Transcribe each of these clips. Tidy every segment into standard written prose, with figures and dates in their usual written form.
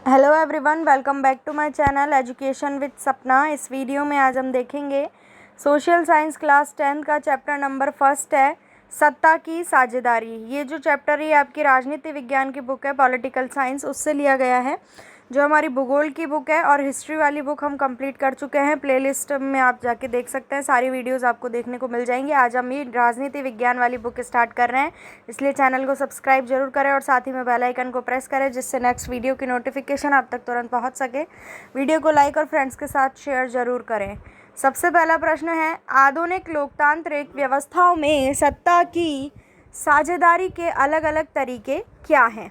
Hello everyone, welcome back to my channel education with Sapna. इस video में आज हम देखेंगे सोशल साइंस क्लास 10 का चैप्टर नंबर फर्स्ट है, सत्ता की साझेदारी। ये जो चैप्टर है आपकी राजनीति विज्ञान की बुक है, पॉलिटिकल साइंस, उससे लिया गया है। जो हमारी भूगोल की बुक है और हिस्ट्री वाली बुक हम कंप्लीट कर चुके हैं। प्लेलिस्ट में आप जाके देख सकते हैं, सारी वीडियोस आपको देखने को मिल जाएंगी। आज हम ये राजनीति विज्ञान वाली बुक स्टार्ट कर रहे हैं, इसलिए चैनल को सब्सक्राइब जरूर करें और साथ ही में बेल आइकन को प्रेस करें, जिससे नेक्स्ट वीडियो की नोटिफिकेशन आप तक तुरंत पहुँच सके। वीडियो को लाइक और फ्रेंड्स के साथ शेयर जरूर करें। सबसे पहला प्रश्न है, आधुनिक लोकतांत्रिक व्यवस्थाओं में सत्ता की साझेदारी के अलग अलग तरीके क्या हैं?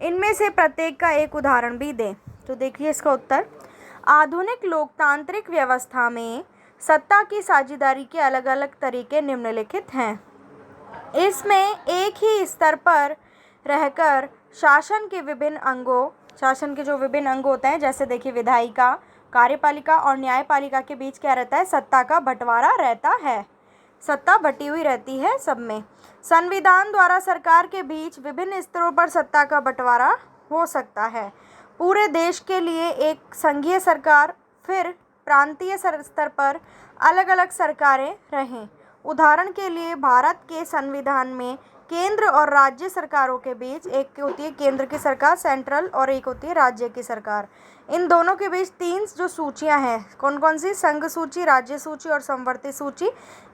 इनमें से प्रत्येक का एक उदाहरण भी दें। तो देखिए इसका उत्तर, आधुनिक लोकतांत्रिक व्यवस्था में सत्ता की साझेदारी के अलग अलग तरीके निम्नलिखित हैं। इसमें एक ही स्तर पर रहकर शासन के जो विभिन्न अंग होते हैं, जैसे देखिए विधायिका, कार्यपालिका और न्यायपालिका के बीच क्या रहता है? सत्ता का बंटवारा रहता है। सत्ता बटी हुई रहती है सब में। संविधान द्वारा सरकार के बीच विभिन्न स्तरों पर सत्ता का बंटवारा हो सकता है। पूरे देश के लिए एक संघीय सरकार, फिर प्रांतीय स्तर पर अलग अलग सरकारें रहें। उदाहरण के लिए भारत के संविधान में केंद्र और राज्य सरकारों के बीच एक होती है केंद्र की सरकार, सेंट्रल, और एक होती है राज्य की सरकार। इन दोनों के बीच तीन जो सूचियां हैं, कौन कौन सी? संघ सूची, राज्य सूची और समवर्ती सूची।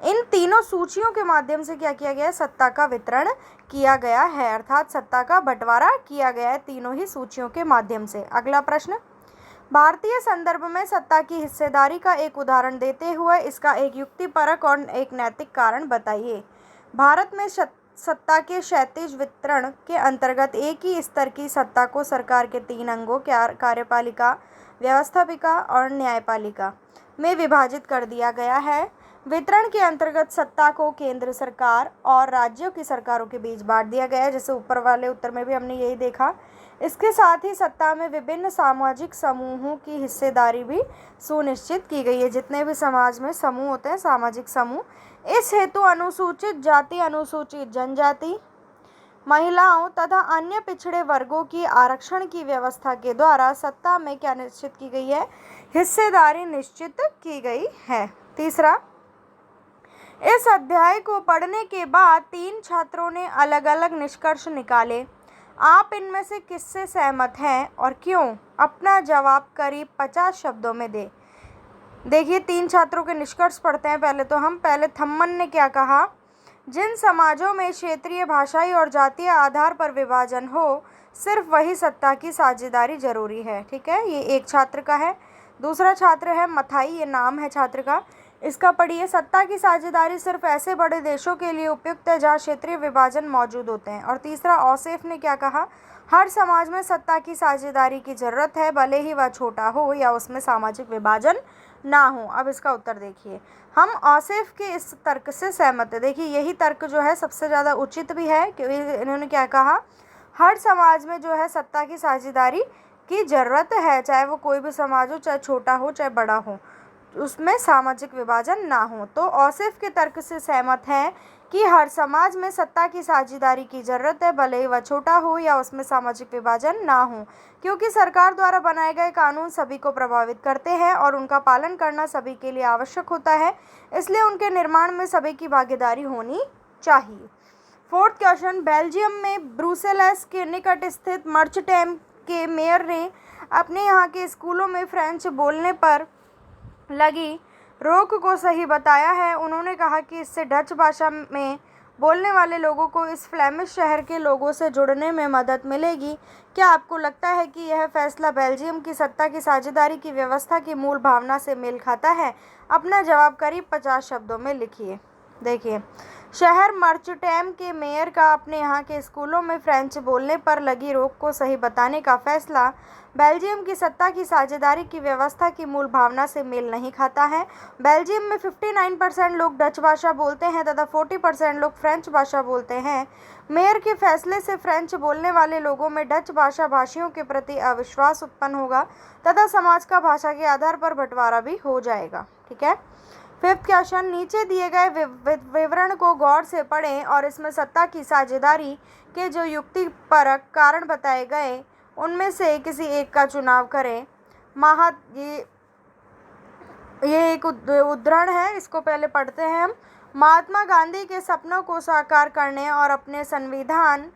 इन तीनों सूचियों के माध्यम से क्या किया गया है? सत्ता का वितरण किया गया है, अर्थात सत्ता का बंटवारा किया गया है तीनों ही सूचियों के माध्यम से। अगला प्रश्न, भारतीय संदर्भ में सत्ता की हिस्सेदारी का एक उदाहरण देते हुए इसका एक युक्तिपरक और एक नैतिक कारण बताइए। भारत में सत्ता के क्षैतिज वितरण के अंतर्गत एक ही स्तर की सत्ता को सरकार के तीन अंगों, कार्यपालिका, व्यवस्थापिका और न्यायपालिका, में विभाजित कर दिया गया है। वितरण के अंतर्गत सत्ता को केंद्र सरकार और राज्यों की सरकारों के बीच बांट दिया गया है, जैसे ऊपर वाले उत्तर में भी हमने यही देखा। इसके साथ ही सत्ता में विभिन्न सामाजिक समूहों की हिस्सेदारी भी सुनिश्चित की गई है। जितने भी समाज में समूह होते हैं, सामाजिक समूह, इस हेतु अनुसूचित जाति, अनुसूचित जनजाति, महिलाओं तथा अन्य पिछड़े वर्गों की आरक्षण की व्यवस्था के द्वारा सत्ता में क्या निश्चित की गई है? हिस्सेदारी निश्चित की गई है। तीसरा, इस अध्याय को पढ़ने के बाद 3 छात्रों ने अलग अलग निष्कर्ष निकाले। आप इनमें से किससे सहमत हैं और क्यों? अपना जवाब करीब 50 शब्दों में दें। देखिए 3 छात्रों के निष्कर्ष पढ़ते हैं। पहले थम्मन ने क्या कहा? जिन समाजों में क्षेत्रीय, भाषाई और जातीय आधार पर विभाजन हो, सिर्फ वही सत्ता की साझेदारी जरूरी है। ठीक है, ये एक छात्र का है। दूसरा छात्र है मथाई, ये नाम है छात्र का। इसका पढ़िए, सत्ता की साझेदारी सिर्फ ऐसे बड़े देशों के लिए उपयुक्त है जहाँ क्षेत्रीय विभाजन मौजूद होते हैं। और तीसरा औसेफ ने क्या कहा? हर समाज में सत्ता की साझेदारी की जरूरत है, भले ही वह छोटा हो या उसमें सामाजिक विभाजन ना हो। अब इसका उत्तर देखिए, हम औसेफ के इस तर्क से सहमत है। देखिए यही तर्क जो है सबसे ज़्यादा उचित भी है, क्योंकि इन्होंने क्या कहा? हर समाज में जो है सत्ता की साझेदारी की ज़रूरत है, चाहे वो कोई भी समाज हो, चाहे छोटा हो चाहे बड़ा हो, उसमें सामाजिक विभाजन ना हो। तो औसेफ के तर्क से सहमत हैं कि हर समाज में सत्ता की साझेदारी की जरूरत है, भले ही वह छोटा हो या उसमें सामाजिक विभाजन ना हो, क्योंकि सरकार द्वारा बनाए गए कानून सभी को प्रभावित करते हैं और उनका पालन करना सभी के लिए आवश्यक होता है, इसलिए उनके निर्माण में सभी की भागीदारी होनी चाहिए। फोर्थ क्वेश्चन, बेल्जियम में ब्रुसेल्स के निकट स्थित मर्चटेम के मेयर ने अपने यहाँ के स्कूलों में फ्रेंच बोलने पर लगी रोक को सही बताया है। उन्होंने कहा कि इससे डच भाषा में बोलने वाले लोगों को इस फ्लेमिश शहर के लोगों से जुड़ने में मदद मिलेगी। क्या आपको लगता है कि यह फैसला बेल्जियम की सत्ता की साझेदारी की व्यवस्था की मूल भावना से मेल खाता है? अपना जवाब करीब 50 शब्दों में लिखिए। देखिए, शहर मर्चटेम के मेयर का अपने यहाँ के स्कूलों में फ्रेंच बोलने पर लगी रोक को सही बताने का फैसला बेल्जियम की सत्ता की साझेदारी की व्यवस्था की मूल भावना से मेल नहीं खाता है। बेल्जियम में 59% लोग डच भाषा बोलते हैं तथा 40% लोग फ्रेंच भाषा बोलते हैं। मेयर के फैसले से फ्रेंच बोलने वाले लोगों में डच भाषा भाषियों के प्रति अविश्वास उत्पन्न होगा तथा समाज का भाषा के आधार पर बंटवारा भी हो जाएगा। ठीक है, फिफ्थ क्वेश्चन, नीचे दिए गए विवरण को गौर से पढ़ें और इसमें सत्ता की साझेदारी के जो युक्तिपरक कारण बताए गए उनमें से किसी एक का चुनाव करें। ये एक उद्धरण है, इसको पहले पढ़ते हैं हम। महात्मा गांधी के सपनों को साकार करने और अपने संविधान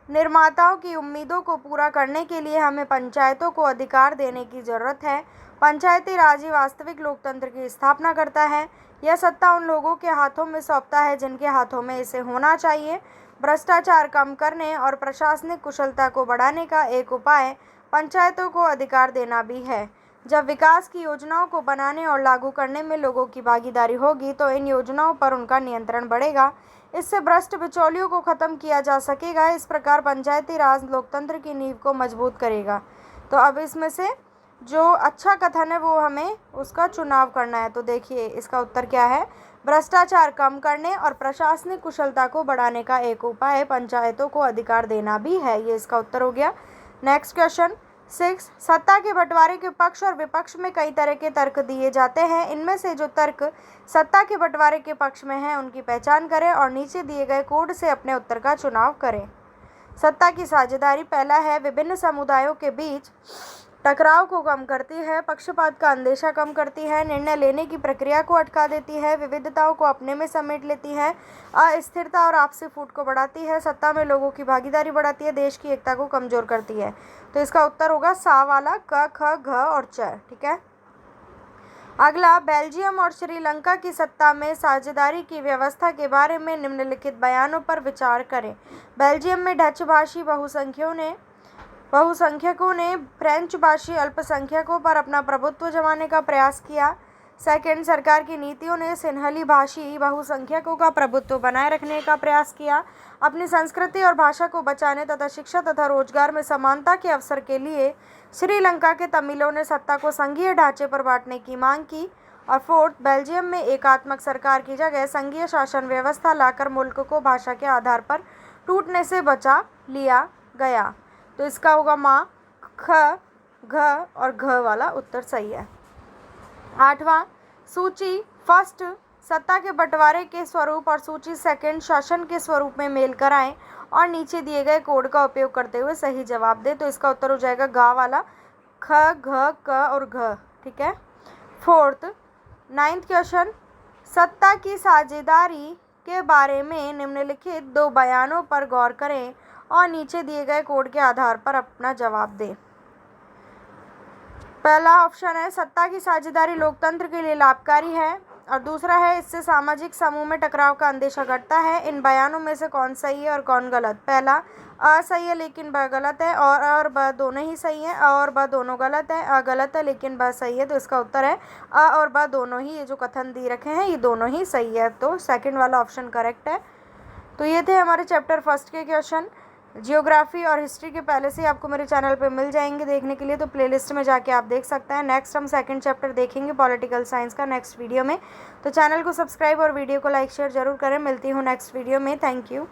निर्माताओं की उम्मीदों को पूरा करने के लिए हमें पंचायतों को अधिकार देने की जरूरत है। पंचायती राज ही वास्तविक लोकतंत्र की स्थापना करता है। यह सत्ता उन लोगों के हाथों में सौंपता है जिनके हाथों में इसे होना चाहिए। भ्रष्टाचार कम करने और प्रशासनिक कुशलता को बढ़ाने का एक उपाय पंचायतों को अधिकार देना भी है। जब विकास की योजनाओं को बनाने और लागू करने में लोगों की भागीदारी होगी तो इन योजनाओं पर उनका नियंत्रण बढ़ेगा। इससे भ्रष्ट बिचौलियों को खत्म किया जा सकेगा। इस प्रकार पंचायती राज लोकतंत्र की नींव को मजबूत करेगा। तो अब इसमें से जो अच्छा कथन है वो हमें उसका चुनाव करना है। तो देखिए इसका उत्तर क्या है? भ्रष्टाचार कम करने और प्रशासनिक कुशलता को बढ़ाने का एक उपाय पंचायतों को अधिकार देना भी है। ये इसका उत्तर हो गया। नेक्स्ट क्वेश्चन 6, सत्ता के बंटवारे के पक्ष और विपक्ष में कई तरह के तर्क दिए जाते हैं। इनमें से जो तर्क सत्ता के बंटवारे के पक्ष में हैं उनकी पहचान करें और नीचे दिए गए कोड से अपने उत्तर का चुनाव करें। सत्ता की साझेदारी पहला है, विभिन्न समुदायों के बीच टकराव को कम करती है, पक्षपात का अंदेशा कम करती है, निर्णय लेने की प्रक्रिया को अटका देती है, विविधताओं को अपने में समेट लेती है, अस्थिरता और आपसी फूट को बढ़ाती है, सत्ता में लोगों की भागीदारी बढ़ाती है, देश की एकता को कमजोर करती है। तो इसका उत्तर होगा सा वाला, क, ख, घ और च। ठीक है। अगला, बेल्जियम और श्रीलंका की सत्ता में साझेदारी की व्यवस्था के बारे में निम्नलिखित बयानों पर विचार करें। बेल्जियम में डच भाषी बहुसंख्यकों ने फ्रेंच भाषी अल्पसंख्यकों पर अपना प्रभुत्व जमाने का प्रयास किया। सेकंड, सरकार की नीतियों ने सिन्हली भाषी बहुसंख्यकों का प्रभुत्व बनाए रखने का प्रयास किया। अपनी संस्कृति और भाषा को बचाने तथा शिक्षा तथा रोजगार में समानता के अवसर के लिए श्रीलंका के तमिलों ने सत्ता को संघीय ढांचे पर बांटने की मांग की। और फोर्थ, बेल्जियम में एकात्मक सरकार की जगह संघीय शासन व्यवस्था लाकर मुल्क को भाषा के आधार पर टूटने से बचा लिया गया। तो इसका होगा माँ, ख, घ और घ वाला उत्तर सही है। 8वां, सूची फर्स्ट सत्ता के बंटवारे के स्वरूप और सूची सेकंड शासन के स्वरूप में मेल कराएं और नीचे दिए गए कोड का उपयोग करते हुए सही जवाब दें। तो इसका उत्तर हो जाएगा गा वाला, ख, घ, क और घ। ठीक है। फोर्थ, 9th क्वेश्चन, सत्ता की साझेदारी के बारे में निम्नलिखित 2 बयानों पर गौर करें और नीचे दिए गए कोड के आधार पर अपना जवाब दें। पहला ऑप्शन है, सत्ता की साझेदारी लोकतंत्र के लिए लाभकारी है। और दूसरा है, इससे सामाजिक समूह में टकराव का अंदेशा घटता है। इन बयानों में से कौन सही है और कौन गलत? पहला, अ सही है लेकिन ब गलत है, और ब दोनों ही सही है, अ और ब दोनों गलत है, अ गलत है लेकिन ब सही है। तो इसका उत्तर है अ और ब दोनों ही, ये जो कथन दी रखे हैं ये दोनों ही सही है। तो सेकंड वाला ऑप्शन करेक्ट है। तो ये थे हमारे चैप्टर फर्स्ट के क्वेश्चन। जियोग्राफी और हिस्ट्री के पहले से आपको मेरे चैनल पे मिल जाएंगे देखने के लिए, तो प्लेलिस्ट में जाके आप देख सकते हैं। नेक्स्ट हम सेकंड चैप्टर देखेंगे पॉलिटिकल साइंस का नेक्स्ट वीडियो में। तो चैनल को सब्सक्राइब और वीडियो को लाइक शेयर जरूर करें। मिलती हूँ नेक्स्ट वीडियो में। Thank you.